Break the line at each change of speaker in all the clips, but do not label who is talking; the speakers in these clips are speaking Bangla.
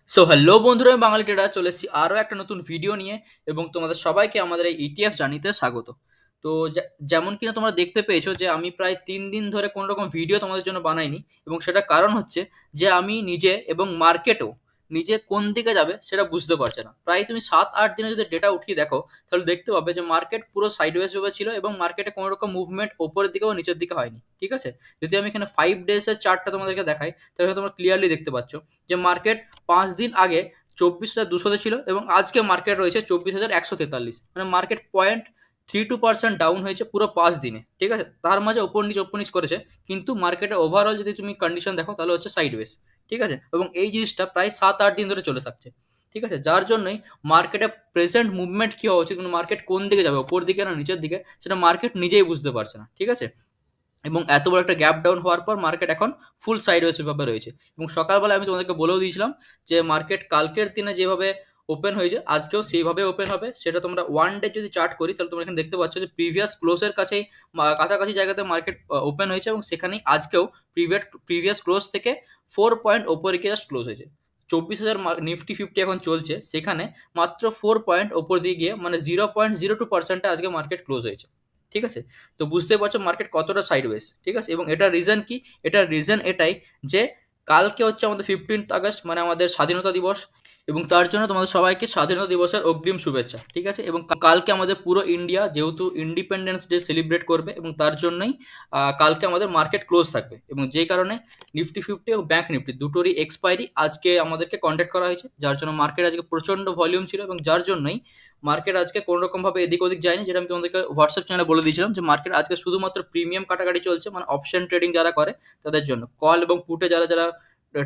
সো হ্যালো বন্ধুরা, আমি বাঙালি ট্রেডার চলে এসেছি আরও একটা নতুন ভিডিও নিয়ে এবং তোমাদের সবাইকে আমাদের এই ইটিএফ জানিতে স্বাগত। তো যেমন কিনা তোমরা দেখতে পেয়েছো যে আমি প্রায় 3 দিন ধরে কোনো রকম ভিডিও তোমাদের জন্য বানাইনি, এবং সেটা কারণ হচ্ছে যে আমি নিজে এবং মার্কেটও নিজে কোন দিকে যাবে সেটা বুঝতে পারছে না। প্রায় তুমি 7-8 দিনে যদি ডেটা উঠিয়ে দেখো তাহলে দেখতে পাবে যে মার্কেট পুরো সাইডওয়েজ ভাবে ছিল এবং মার্কেটে কোনো রকম মুভমেন্ট ওপরের দিকে বা নিচের দিকে হয়নি। ঠিক আছে, যদি আমি এখানে 5 ডেজের চার্টটা তোমাদেরকে দেখাই তাহলে তোমরা ক্লিয়ারলি দেখতে পাচ্ছ যে মার্কেট 5 দিন আগে 24,200 ছিল এবং আজকে মার্কেট রয়েছে 24,143, মানে মার্কেট 0.32% ডাউন হয়েছে পুরো 5 দিনে। ঠিক আছে, তার মাঝে ওপর নিচ করেছে, কিন্তু মার্কেটে ওভারঅল যদি তুমি কন্ডিশন দেখো তাহলে হচ্ছে সাইডওয়েজ। ঠিক আছে, এবং এই জিনিসটা প্রায় 7-8 দিন ধরে চলে থাকছে। ঠিক আছে, যার জন্যই মার্কেটে প্রেজেন্ট মুভমেন্ট কি হওয়া উচিত, মানে মার্কেট কোন দিকে যাবে, ওপর দিকে না নিচের দিকে, সেটা মার্কেট নিজেই বুঝতে পারছে না। ঠিক আছে, এবং এত বড় একটা গ্যাপ ডাউন হওয়ার পর মার্কেট এখন ফুল সাইডওয়েজ ভাবে রয়েছে। এবং সকালবেলা আমি তোমাদেরকে বলেও দিয়েছিলাম যে মার্কেট কালকের দিনে যেভাবে ওপেন হয়েছে আজকেও সেইভাবে ওপেন হবে। সেটা তোমরা ওয়ান ডে যদি চার্ট করি তাহলে তোমরা এখানে দেখতে পাচ্ছ যে প্রিভিয়াস ক্লোজের কাছেই কাছাকাছি জায়গাতে মার্কেট ওপেন হয়েছে এবং সেখানেই আজকেও প্রিভিয়াস ক্লোজ থেকে 4 পয়েন্ট ওপরে গিয়ে জাস্ট ক্লোজ হয়েছে। 24,000 নিফটি ফিফটি এখন চলছে, সেখানে মাত্র 4 পয়েন্ট ওপর দিয়ে গিয়ে মানে 0.02% আজকে মার্কেট ক্লোজ হয়েছে। ঠিক আছে, তো বুঝতে পারছো মার্কেট কতটা সাইডওয়েজ। ঠিক আছে, এবং এটার রিজন কি? এটার রিজন এটাই যে কালকে হচ্ছে আমাদের 15 আগস্ট, মানে আমাদের স্বাধীনতা দিবস, এবং তার জন্য তোমাদের সবাইকে স্বাধীনতা দিবসের অগ্রিম শুভেচ্ছা। ঠিক আছে, এবং কালকে আমাদের পুরো ইন্ডিয়া যেহেতু ইন্ডিপেন্ডেন্স ডে সেলিব্রেট করবে এবং তার জন্যই কালকে আমাদের মার্কেট ক্লোজ থাকবে, এবং যেই কারণে নিফটি ফিফটি এবং ব্যাংক নিফটি দুটোরই এক্সপায়ারি আজকে আমাদেরকে কন্ট্যাক্ট করা হয়েছে, যার জন্য মার্কেট আজকে প্রচন্ড ভলিউম ছিল এবং যার জন্যই মার্কেট আজকে কোনো রকম ভাবে এদিক ওদিক যায়নি। যেটা আমি তোমাদেরকে হোয়াটসঅ্যাপ চ্যানেলে বলে দিয়েছিলাম যে মার্কেট আজকে শুধুমাত্র প্রিমিয়াম কাটাকাটি চলছে, মানে অপশন ট্রেডিং যারা করে তাদের জন্য, কল এবং পুটে যারা যারা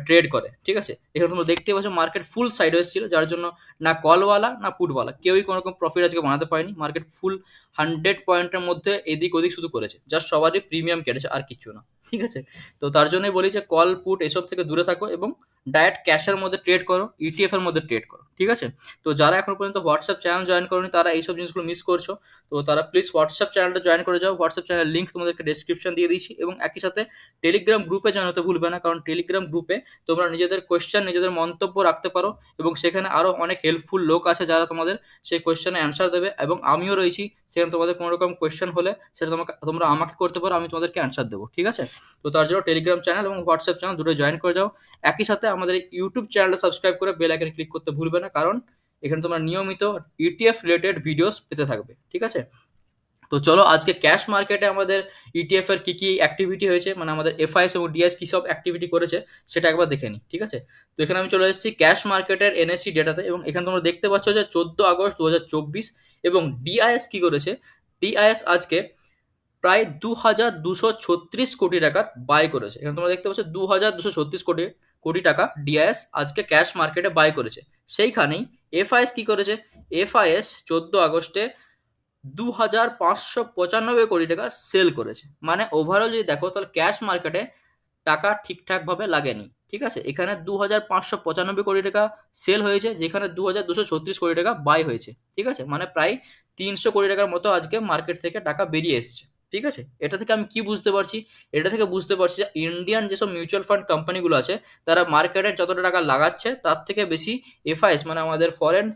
ট্রেড করে। ঠিক আছে, এখানে তোমরা দেখতে পাচ্ছ মার্কেট ফুল সাইডওয়েজ ছিল, যার জন্য না কলওয়ালা না পুটওয়ালা কেউই কোনো রকম প্রফিট আজকে বানাতে পারেনি। মার্কেট ফুল 100 পয়েন্টের মধ্যে এদিক ওদিক শুধু করেছে, জাস্ট সবারই প্রিমিয়াম কেটেছে আর কিছু না। ঠিক আছে, তো তার জন্যই বলি যে কল পুট এসব থেকে দূরে থাকো এবং ডাইরেক্ট ক্যাশের মধ্যে ট্রেড করো, ইটিএফ এর মধ্যে ট্রেড করো। ঠিক আছে, তো যারা এখনো পর্যন্ত হোয়াটসঅ্যাপ চ্যানেল জয়েন করোনি তারা এইসব জিনিসগুলো মিস করছো। তো তারা প্লিজ হোয়াটসঅ্যাপ চ্যানেলটা জয়েন করে যাও। হোয়াটসঅ্যাপ চ্যানেলের লিঙ্ক তোমাদেরকে ডেসক্রিপশন দিয়ে দিয়েছি, এবং একই সাথে টেলিগ্রাম গ্রুপে জয়েন হতে ভুলবে না, কারণ টেলিগ্রাম গ্রুপে তোমরা নিজেদের কোয়েশ্চেন নিজেদের মন্তব্য রাখতে পারো এবং সেখানে আরও অনেক হেল্পফুল লোক আছে যারা তোমাদের সেই কোয়েশ্চেনে অ্যান্সার দেবে, এবং আমিও রয়েছি সেখানে। তোমাদের কোনো রকম কোয়েশ্চেন হলে সেটা তোমরা আমাকে করতে পারো, আমি তোমাদেরকে অ্যান্সার দেবো। ঠিক আছে, তো তার জন্য টেলিগ্রাম চ্যানেল এবং হোয়াটসঅ্যাপ চ্যানেল দুটো জয়েন করে যাও। একই সাথে আমাদের ইউটিউব চ্যানেলটা সাবস্ক্রাইব করে বেল আইকনে ক্লিক করতে ভুলবে না, কারণ এখানে তোমরা নিয়মিত ইটিএফ রিলেটেড ভিডিওস পেতে থাকবে। ঠিক আছে, তো চলো আজকে ক্যাশ মার্কেটে আমাদের ইটিএফ এর কি কি অ্যাক্টিভিটি হয়েছে, মানে আমাদের এফআইএস এবং ডিএস কি সব অ্যাক্টিভিটি করেছে সেটা একবার দেখে নিই। ঠিক আছে, তো এখানে আমি চলে এসেছি ক্যাশ মার্কেটের এনএসসি ডেটাতে, এবং এখানে তোমরা দেখতে পাচ্ছ যে 14 আগস্ট 2024 এবং ডিআইএস কি করেছে। ডিআইএস আজকে প্রায় 2,236 কোটি টাকার বাই করেছে। এখানে তোমরা দেখতে পাচ্ছ 2,236 কোটি টাকা ডিআইএস আজকে ক্যাশ মার্কেটে বাই করেছে। সেইখানেই এফআইএস কি করেছে, এফআইএস 14 আগস্টে 2,595 কোটি টাকা সেল করেছে। মানে ওভারঅল যদি দেখো তাহলে ক্যাশ মার্কেটে টাকা ঠিকঠাক ভাবে লাগেনি। ঠিক আছে, এখানে 2,595 কোটি টাকা সেল হয়েছে, যেখানে 2,236 কোটি টাকা বাই হয়েছে। ঠিক আছে, মানে প্রায় 300 কোটি টাকার মতো আজকে মার্কেট থেকে টাকা বেরিয়ে এসছে। ঠিক আছে, এটা থেকে আমি কি বুঝতে পারছি? এটা থেকে বুঝতে পারছি যে ইন্ডিয়ান যেসব মিউচুয়াল ফান্ড কোম্পানিগুলো আছে তারা মার্কেটে যতটা টাকা লাগাচ্ছে তার থেকে বেশি এফআইএস, মানে আমাদের ফরেন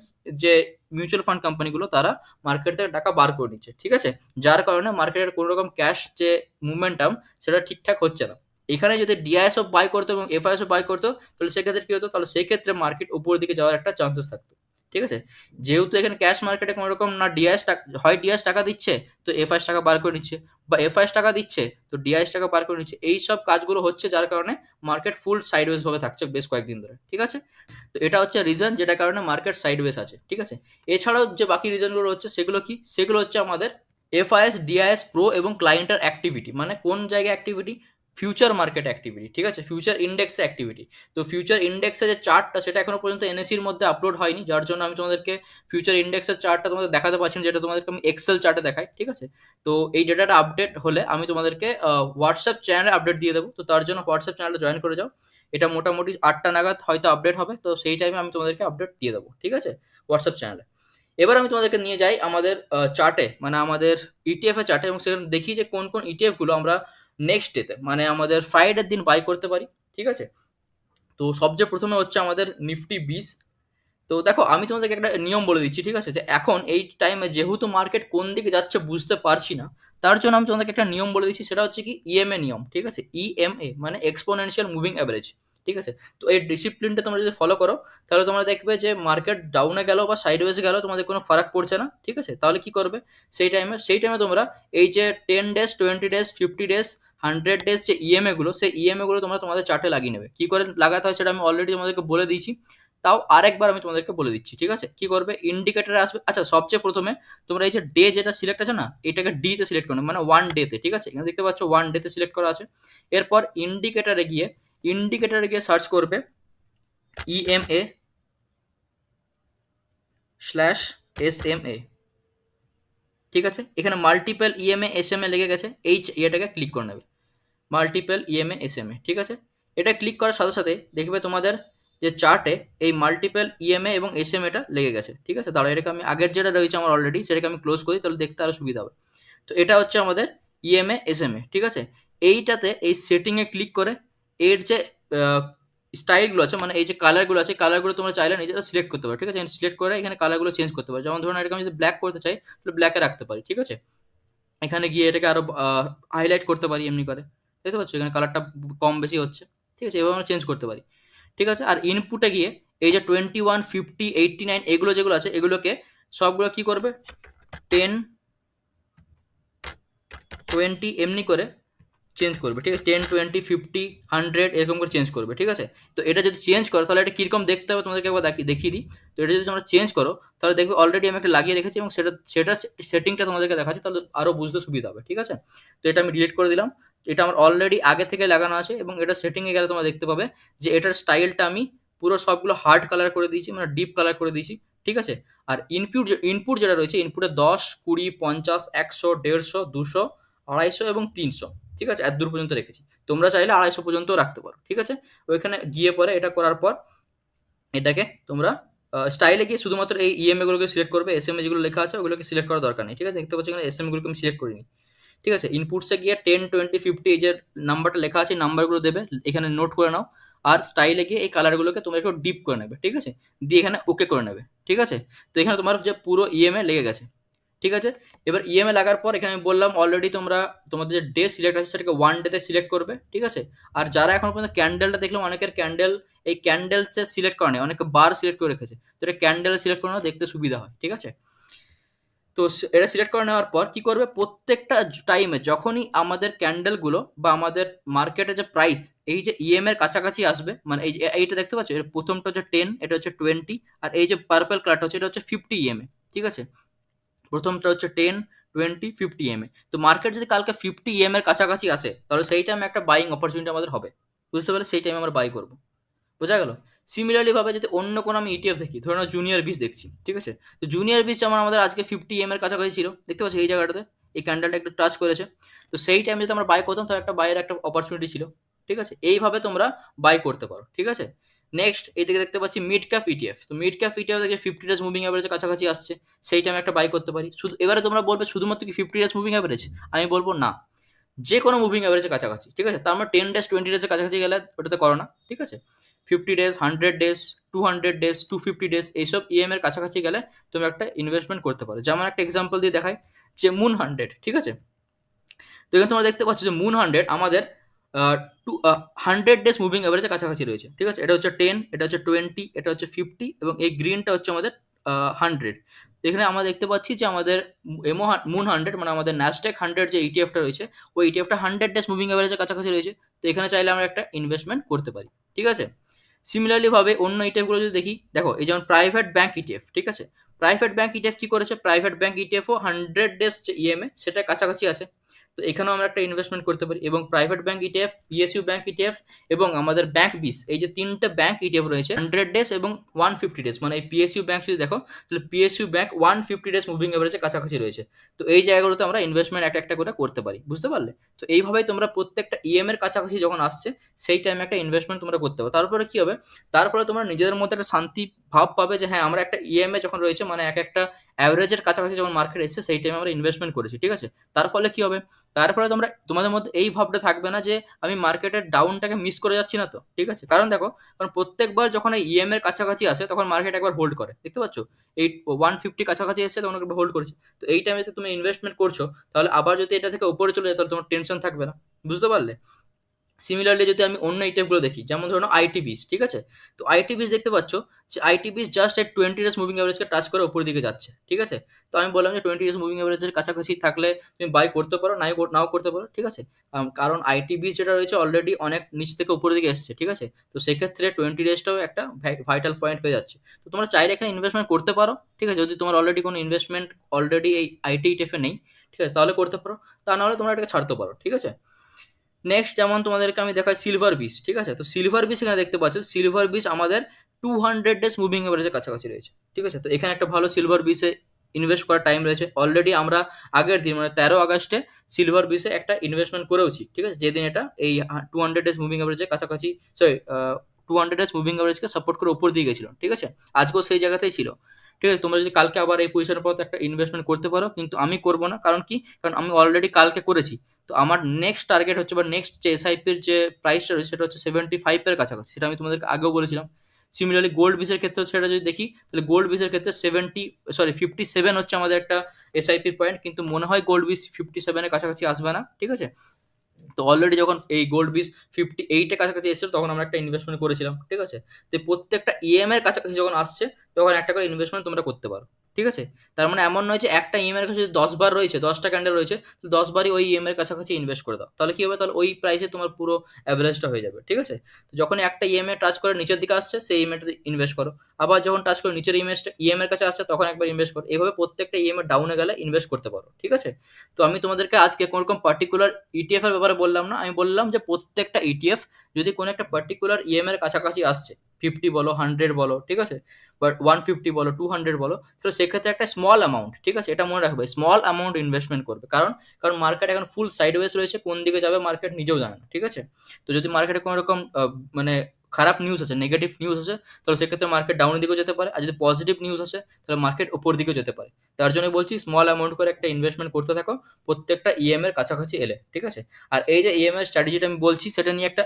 যে মিউচুয়াল ফান্ড কোম্পানিগুলো, তারা মার্কেট থেকে টাকা বার করে নিচ্ছে। ঠিক আছে, যার কারণে মার্কেটের কোনো রকম ক্যাশ যে মুভমেন্টাম সেটা ঠিকঠাক হচ্ছে না। এখানে যদি ডিআইএসও বাই করতো এবং এফআইএসও বাই করতো তাহলে সেক্ষেত্রে কি হতো, তাহলে সেক্ষেত্রে মার্কেট উপরের দিকে যাওয়ার একটা চান্সেস থাকতো। ঠিক আছে, যেহেতু এখানে ক্যাশ মার্কেটে কোনো রকম না ডিআইএস হয় ডিআইএস টাকা দিচ্ছে তো এফআইএস টাকা বার করে নিচ্ছে, বা এফআইএস টাকা দিচ্ছে তো ডিআইএস টাকা বার করে নিচ্ছে। এই সব কাজগুলো হচ্ছে যার কারণে মার্কেট ফুল সাইডওয়েজ ভাবে থাকছে বেশ কয়েকদিন ধরে। ঠিক আছে, তো এটা হচ্ছে রিজন যেটার কারণে মার্কেট সাইডওয়েজ আছে। ঠিক আছে, এছাড়াও যে বাকি রিজনগুলো হচ্ছে সেগুলো কি, সেগুলো হচ্ছে আমাদের এফআইএস ডিআইএস প্রো এবং ক্লায়েন্টের অ্যাক্টিভিটি, মানে কোন জায়গায় অ্যাক্টিভিটি, ফিউচার মার্কেট অ্যাক্টিভিটি। ঠিক আছে, ফিউচার ইন্ডেক্সে অ্যাক্টিভিটি। তো ফিউচার ইন্ডেক্সে যে চার্টটা সেটা এখনো পর্যন্ত এনএসির মধ্যে আপলোড হয়নি, যার জন্য আমি তোমাদেরকে ফিউচার ইন্ডেক্সের চার্টটা তোমাদের দেখাতে পারছি না, যেটা তোমাদেরকে আমি এক্সেল চার্টে দেখাই। ঠিক আছে, তো এই ডেটাটা আপডেট হলে আমি তোমাদেরকে হোয়াটসঅ্যাপ চ্যানেলে আপডেট দিয়ে দেবো। তো তার জন্য হোয়াটসঅ্যাপ চ্যানেলটা জয়েন করে যাও। এটা মোটামুটি 8টা নাগাদ হয়তো আপডেট হবে, তো সেই টাইমে আমি তোমাদেরকে আপডেট দিয়ে দেবো। ঠিক আছে, হোয়াটসঅ্যাপ চ্যানেলে। এবার আমি তোমাদেরকে নিয়ে যাই আমাদের চার্টে, মানে আমাদের ইটিএফ এর চার্টে, এবং সেখানে দেখি যে কোন কোন ইটিএফ গুলো আমরা নেক্সট ডেতে মানে আমাদের ফ্রাইডের দিন বাই করতে পারি। ঠিক আছে, তো সবচেয়ে প্রথমে হচ্ছে আমাদের নিফটি 20। তো দেখো আমি তোমাদেরকে একটা নিয়ম বলে দিচ্ছি, ঠিক আছে, যে এখন এই টাইমে যেহেতু মার্কেট কোন দিকে যাচ্ছে বুঝতে পারছি না, তার জন্য আমি তোমাদেরকে একটা নিয়ম বলে দিচ্ছি, সেটা হচ্ছে কি ইএমএ নিয়ম, ঠিক আছে, ইএমএ মানে এক্সপোনেনশিয়াল মুভিং অ্যাভারেজ, ঠিক আছে। তো এই ডিসিপ্লিনটা তোমরা যদি ফলো করো, তাহলে তোমরা দেখবে যে মার্কেট ডাউনে গেল বা সাইডওয়েজে গেল তোমাদের কোনো ফারাক পড়ছে না, ঠিক আছে। তাহলে কি করবে, সেই টাইমে তোমরা এই যে 10 ডেজ, 20 ডেজ, 50 ডেজ, 100 ডেজ যে ইএমএ গুলো, সেই ইএমএ গুলো তোমরা তোমাদের চার্টে লাগিয়ে নেবে। কি করে লাগাতে হয় সেটা আমি অলরেডি তোমাদেরকে বলে দিয়েছি, তাও আরেকবার আমি তোমাদেরকে বলে দিচ্ছি, ঠিক আছে। কি করবে, ইন্ডিকেটারে আসবে। আচ্ছা, সবচেয়ে প্রথমে তোমরা এই যে ডে যেটা সিলেক্ট আছে না, এটাকে ডি তে সিলেক্ট করবে, মানে 1 ডে তে, ঠিক আছে। এখানে দেখতে পাচ্ছ 1 ডে তে সিলেক্ট করা আছে। এরপর ইন্ডিকেটারে গিয়ে সার্চ করবে ইএমএ স্ল্যাশ এসএমএ, ঠিক আছে। এখানে মাল্টিপল ইএমএ এসএমএ লেগে গেছে, এই ইয়েটাকে ক্লিক করে নেবে, মাল্টিপল ইএমএ এসএমএ, ঠিক আছে। এটা ক্লিক করার সাথে সাথে দেখবে তোমাদের যে চার্টে এই মাল্টিপল ইএমএ এবং এসএমএটা লেগে গেছে, ঠিক আছে। দাঁড়া, এটাকে আমি আগের যেটা রয়েছে আমার অলরেডি, সেটাকে আমি ক্লোজ করি, তাহলে দেখতে আরো সুবিধা হবে। তো এটা হচ্ছে আমাদের ইএমএ এসএমএ, ঠিক আছে। এইটাতে এই সেটিংয়ে ক্লিক করে এর যে স্টাইলগুলো আছে, মানে এই যে কালারগুলো আছে, কালারগুলো তোমরা চাইলে নিজেরা সিলেক্ট করতে পারো, ঠিক আছে। সিলেক্ট করে এখানে কালারগুলো চেঞ্জ করতে পারো। যেমন ধরুন এটাকে আমি যদি ব্ল্যাক করতে চাই, তাহলে ব্ল্যাকে রাখতে পারি, ঠিক আছে। এখানে গিয়ে এটাকে আরো হাইলাইট করতে পারি এমনি করে, দেখতে পাচ্ছ এখানে কালারটা কম বেশি হচ্ছে, ঠিক আছে। এভাবে আমরা চেঞ্জ করতে পারি, ঠিক আছে। আর ইনপুটে গিয়ে এই যে 21, 50, 89 এগুলো যেগুলো আছে, এগুলোকে সবগুলো কি করবে, 10, 20 এমনি করে চেঞ্জ করবে, ঠিক আছে। 10, 20, 50, 100 এরকম করে চেঞ্জ করবে, ঠিক আছে। তো এটা যদি চেঞ্জ করো তাহলে এটা কীরকম দেখতে হবে তোমাদেরকে একবার দেখিয়ে দিই। তো এটা যদি তোমরা চেঞ্জ করো তাহলে দেখবে অলরেডি আমি একটা লাগিয়ে রেখেছি, এবং সেটা সেটিংটা তোমাদেরকে দেখাচ্ছি, তাহলে আরও বুঝতে সুবিধা হবে, ঠিক আছে। তো এটা আমি ডিলিট করে দিলাম। এটা আমার অলরেডি আগে থেকে লাগানো আছে, এবং এটা সেটিংয়ে গেলে তোমরা দেখতে পাবে যে এটার স্টাইলটা আমি পুরো সবগুলো হার্ড কালার করে দিয়েছি, মানে ডিপ কালার করে দিয়েছি, ঠিক আছে। আর ইনপুট যেটা রয়েছে, ইনপুটে 10, 20, 50, 100, 150, 200, 250 এবং 300, ঠিক আছে, এত দূর পর্যন্ত রেখেছি। তোমরা চাইলে 250 পর্যন্ত রাখতে পারো, ঠিক আছে। ওইখানে গিয়ে পরে এটা করার পর এটাকে তোমরা স্টাইলে গিয়ে শুধুমাত্র এই ইএমএ গুলোকে সিলেক্ট করবে, এসএমএ যেগুলো লেখা আছে ওগুলোকে সিলেক্ট করার দরকার নেই, ঠিক আছে। দেখতে পাচ্ছ এখানে এসএমএ গুলোকে আমি সিলেক্ট করিনি, ঠিক আছে। ইনপুটসে গিয়ে 10, 20, 50 এই যে নাম্বারটা লেখা আছে, এই নাম্বারগুলো দেবে, এখানে নোট করে নাও। আর স্টাইলে গিয়ে এই কালারগুলোকে তোমরা একটু ডিপ করে নেবে, ঠিক আছে, দিয়ে এখানে ওকে করে নেবে, ঠিক আছে। তো এখানে তোমার যে পুরো ইএমএ লেগে গেছে, ঠিক আছে। এবার ইএমএ লাগার পর এখানে আমি বললাম অলরেডি তোমরা তোমাদের যে ডে সিলেক্ট আছে সেটাকে 1 ডেতে সিলেক্ট করবে, ঠিক আছে। আর যারা এখন পর্যন্ত ক্যান্ডেলটা দেখলাম, অনেকের ক্যান্ডেল এই ক্যান্ডেলসে সিলেক্ট করা নেই, অনেকে বার সিলেক্ট করে রেখেছে, তো এটা ক্যান্ডেল সিলেক্ট করে নাও, দেখতে সুবিধা হয়, ঠিক আছে। তো এটা সিলেক্ট করে নেওয়ার পর কি করবে, প্রত্যেকটা টাইমে যখনই আমাদের ক্যান্ডেলগুলো বা আমাদের মার্কেটের যে প্রাইস এই যে ইএম এর কাছাকাছি আসবে, মানে এই যে এইটা দেখতে পাচ্ছ, এর প্রথমটা হচ্ছে 10, এটা হচ্ছে 20, আর এই যে পার্পল কালারটা হচ্ছে এটা হচ্ছে 50 ইএমএ, ঠিক আছে। প্রথমটা হচ্ছে 10, 20, 50 ইএমএ। তো মার্কেট যদি কালকে 50 ইএম এর কাছাকাছি আসে, তাহলে সেই টাইমে একটা বাইং অপরচুনিটি আমাদের হবে, বুঝতে পারলে, সেই টাইমে আমরা বাই করবো, বোঝা গেল। সিমিলারলি ভাবে যদি অন্য কোনো আমি ইটিএফ দেখি, ধরে নাও জুনিয়র বিচ দেখছি, ঠিক আছে। তো জুনিয়র বিচ যেমন আমাদের আজকে 50 এম এর কাছাকাছি ছিল, দেখতে পাচ্ছি এই জায়গাটাতে এই ক্যান্ডেলটা একটু টাচ করেছে। তো সেই টাইমে যদি আমরা বাই করতাম তাহলে একটা বাইয়ের একটা অপরচুনিটি ছিল, ঠিক আছে। এইভাবে তোমরা বাই করতে পারো, ঠিক আছে। নেক্সট এইদিকে দেখতে পাচ্ছি মিড ক্যাপ ইটিএফ। তো মিড ক্যাপ ইটিএফ দেখে 50 ডেজ মুভিং অ্যাভারেজের কাছাকাছি আসছে, সেই টাইমে একটা বাই করতে পারি। শুধু এবারে তোমরা বলবে শুধুমাত্র কি 50 ডেজ মুভিং অ্যাভারেজ, আমি বলবো না, যে কোনো মুভিং অ্যাভারেজের কাছাকাছি, ঠিক আছে। তার মানে 10 ডেজ 20 ডেজের কাছাকাছি গেলে ওটাতে করো না, ঠিক আছে। 50 ডেজ, 100 ডেজ, 200 ডেজ, 250 ডেজ এইসব ইএম এর কাছাকাছি গেলে তুমি একটা ইনভেস্টমেন্ট করতে পারো। যেমন একটা এক্সাম্পল দিয়ে দেখাই, যে মুন 100, ঠিক আছে। তো এখানে তোমরা দেখতে পাচ্ছ যে মুন 100 আমাদের 100 ডেজ মুভিং অ্যাভারেজের কাছাকাছি রয়েছে, ঠিক আছে। এটা হচ্ছে 10, এটা হচ্ছে 20, এটা হচ্ছে 50 এবং এই গ্রিনটা হচ্ছে আমাদের 100। তো এখানে আমরা দেখতে পাচ্ছি যে আমাদের মুন 100 মানে আমাদের ন্যাসড্যাক 100 যে ইটিএফটা রয়েছে, ওই ইটিএফটা 100 ডেজ মুভিং অ্যাভারেজের কাছাকাছি রয়েছে। তো এখানে চাইলে আমরা একটা ইনভেস্টমেন্ট করতে পারি, ঠিক আছে। সিমিলারলি ভাবে অন্য ইটিএফগুলো যদি দেখি, দেখো এই যেমন প্রাইভেট ব্যাংক ইটিএফ, ঠিক আছে। প্রাইভেট ব্যাংক ইটিএফ কি করেছে, প্রাইভেট ব্যাংক ইটিএফও 100 ডেজ যে ইএমএ সেটা কাছাকাছি আছে। তো এখানেও আমরা একটা ইনভেস্টমেন্ট করতে পারি। এবং private bank ETF, PSU bank ETF এবং আমাদের ব্যাংক বিস, এই যে তিনটে ব্যাংক ইটিএফ রয়েছে 100 ডেজ এবং 150 ডেজ, মানে এই পিএসইউ ব্যাংক যদি দেখো তাহলে পিএসইউ ব্যাংক 150 ডেজ মুভিং অ্যাভারেজের কাছাকাছি রয়েছে। তো এই জায়গাগুলোতে আমরা ইনভেস্টমেন্ট একটা একটা করে করতে পারি, বুঝতে পারলে। তো এইভাবেই তোমরা প্রত্যেকটা ইএম এর কাছাকাছি যখন আসছে সেই টাইমে একটা ইনভেস্টমেন্ট তোমরা করতে পারো। তারপরে কি হবে, তারপরে তোমরা নিজেদের মধ্যে একটা শান্তি ভাব পাবে যে হ্যাঁ আমরা একটা ইএমআই যখন রয়েছে মানে একটা অ্যাভারেজের কাছাকাছি যখন মার্কেট এসছে সেই টাইমে আমরা ইনভেস্টমেন্ট করেছি, ঠিক আছে? তার ফলে কি হবে? তার ফলে তোমাদের মধ্যে এই ভাবটা থাকবে না যে আমি মার্কেটের ডাউনটাকে মিস করে যাচ্ছি না তো, ঠিক আছে? কারণ দেখো, কারণ প্রত্যেকবার যখন এই ইএমআই এর কাছাকাছি আসে তখন মার্কেট একবার হোল্ড করে, দেখতে পাচ্ছ? এই 150 কাছাকাছি এসছে তখন একবার হোল্ড করেছে। তো এই টাইমে তুমি ইনভেস্টমেন্ট করছো, তাহলে আবার যদি এটা থেকে উপরে চলে যায় তাহলে তোমার টেনশন থাকবে না, বুঝতে পারলে? সিমিলারলি যদি আমি অন্য ইটিএফ গুলো দেখি, যেমন ধরো আইটিবিস, ঠিক আছে? তো আইটিবিস দেখতে পাচ্ছ যে আইটিবিস জাস্ট এই 20 ডেজ মুভিং অ্যাভারেজকে টাচ করে উপরের দিকে যাচ্ছে, ঠিক আছে? তো আমি বললাম যে 20 ডেজ মুভিং অ্যাভারেজের কাছাকাছি থাকলে তুমি বাই করতে পারো, নাও করতে পারো, ঠিক আছে? কারণ আইটিবিস যেটা রয়েছে অলরেডি অনেক নিচ থেকে উপরের দিকে এসছে, ঠিক আছে? তো সেক্ষেত্রে 20 ডেজটাও একটা ভাইটাল পয়েন্ট হয়ে যাচ্ছে। তো তোমরা চাইলে এখানে ইনভেস্টমেন্ট করতে পারো, ঠিক আছে? যদি তোমার অলরেডি কোনো ইনভেস্টমেন্ট অলরেডি এই আইটি ইটিএফে নেই, ঠিক আছে, তাহলে করতে পারো। তা নাহলে তোমরা এটাকে ছাড়তে পারো, ঠিক আছে? নেক্সট যেমন তোমাদেরকে আমি দেখাই সিলভার বিচ, ঠিক আছে? তো সিলভার বিচ এখানে দেখতে পাচ্ছ, সিলভার বিচ আমাদের 200 ডেজ মুভিং এভারেজের কাছাকাছি রয়েছে, ঠিক আছে? তো এখানে একটা ভালো সিলভার বিচে ইনভেস্ট করার টাইম রয়েছে। অলরেডি আমরা আগের দিন মানে 13 আগস্টে সিলভার বিচে একটা ইনভেস্টমেন্ট করেওছি, ঠিক আছে? যেদিন এটা এই 200 ডেজ মুভিং এভারেজের কাছাকাছি, সরি, 200 ডেজ মুভিং এভারেজকে সাপোর্ট করে উপর দিয়ে গেছিল, ঠিক আছে? আজকেও সেই জায়গাতেই ছিল, ঠিক আছে? তোমরা যদি কালকে আবার এই পজিশনের পর একটা ইনভেস্টমেন্ট করতে পারো, কিন্তু আমি করবো না। কারণ কি? কারণ আমি অলরেডি কালকে করেছি। তো আমার নেক্সট টার্গেট হচ্ছে বা নেক্সট যে এসআইপির যে প্রাইসটা রয়েছে সেটা হচ্ছে 75 এর কাছাকাছি, সেটা আমি তোমাদেরকে আগেও বলেছিলাম। সিমিলারলি গোল্ড বিসের ক্ষেত্রে সেটা যদি দেখি, তাহলে গোল্ড বিসের ক্ষেত্রে 57 হচ্ছে আমাদের একটা এসআইপির পয়েন্ট, কিন্তু মনে হয় গোল্ড বিস 57 এর কাছাকাছি আসবে না, ঠিক আছে? তো অলরেডি যখন এই গোল্ড বিস 58 এর কাছাকাছি এসেছিল তখন আমরা একটা ইনভেস্টমেন্ট করেছিলাম, ঠিক আছে? তো প্রত্যেকটা ইএমআই এর কাছাকাছি যখন আসছে তখন একটা করে ইনভেস্টমেন্ট তোমরা করতে পারো, ঠিক আছে? তার মানে এমন নয় যে একটা ইএমআই এর কাছে যদি 10 বার রয়েছে, 10টা ক্যান্ডেল রয়েছে, তো 10 বারই ওই ইএমআই এর কাছাকাছি ইনভেস্ট করে দাও। তাহলে কি হবে? তাহলে ওই প্রাইসে তোমার পুরো এভারেজটা হয়ে যাবে, ঠিক আছে? তো যখন একটা ইএমআই টাচ করে নিচের দিকে আসছে সেই ইএমআইটাতে ইনভেস্ট করো। আবার যখন টাচ করে নিচের ইএমআই এর কাছে আসছে তখন একবার ইনভেস্ট করো। এভাবে প্রত্যেকটা ইএমআই ডাউনে গেলে ইনভেস্ট করতে পারো, ঠিক আছে? তো আমি তোমাদেরকে আজকে কোনোরকম পার্টিকুলার ইটিএফ এর ব্যাপারে বললাম না, আমি বললাম যে প্রত্যেকটা ইটিএফ যদি কোনো একটা পার্টিকুলার ইএমআই এর কাছাকাছি আসছে, 50 বলো, 100 বলো, ঠিক আছে? বাট 150 বলো, 200 বলো, তো সেক্ষেত্রে একটা স্মল অ্যামাউন্ট, ঠিক আছে? এটা মনে রাখবে, স্মল অ্যামাউন্ট ইনভেস্টমেন্ট করবে। কারণ কারণ মার্কেট এখন ফুল সাইডওয়েজ রয়েছে, কোন দিকে যাবে মার্কেট নিজেও জানে না, ঠিক আছে? তো যদি মার্কেটে কোনো রকম মানে খারাপ নিউজ আছে, নেগেটিভ নিউজ আছে, তাহলে সেক্ষেত্রে মার্কেট ডাউনের দিকেও যেতে পারে। আর যদি পজিটিভ নিউজ আসে তাহলে মার্কেট উপর দিকেও যেতে পারে। তার জন্য বলছি স্মল অ্যামাউন্ট করে একটা ইনভেস্টমেন্ট করতে থাকো প্রত্যেকটা ইএমআই এর কাছাকাছি এলে, ঠিক আছে? আর এই যে ইএমআই স্ট্র্যাটেজিটা আমি বলছি সেটা নিয়ে একটা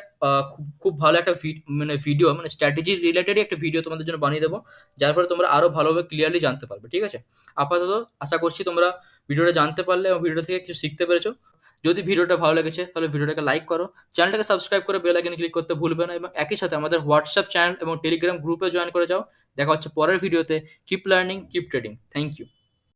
খুব খুব ভালো একটা মানে ভিডিও, মানে স্ট্র্যাটেজি রিলেটেডই একটা ভিডিও তোমাদের জন্য বানিয়ে দেবো, যার ফলে তোমরা আরো ভালোভাবে ক্লিয়ারলি জানতে পারবে, ঠিক আছে? আপাতত আশা করছি তোমরা ভিডিওটা জানতে পারলে এবং ভিডিও থেকে কিছু শিখতে পেরেছো। যদি ভিডিওটা ভালো লেগেছে তাহলে ভিডিওটাকে লাইক করো, চ্যানেলটাকে সাবস্ক্রাইব করে বেল আইকনে ক্লিক করতে ভুলবে না, এবং একই সাথে আমাদের হোয়াটসঅ্যাপ চ্যানেল এবং টেলিগ্রাম গ্রুপে জয়েন করে যাও। দেখা হচ্ছে পরের ভিডিওতে। Keep learning, keep trading. Thank you.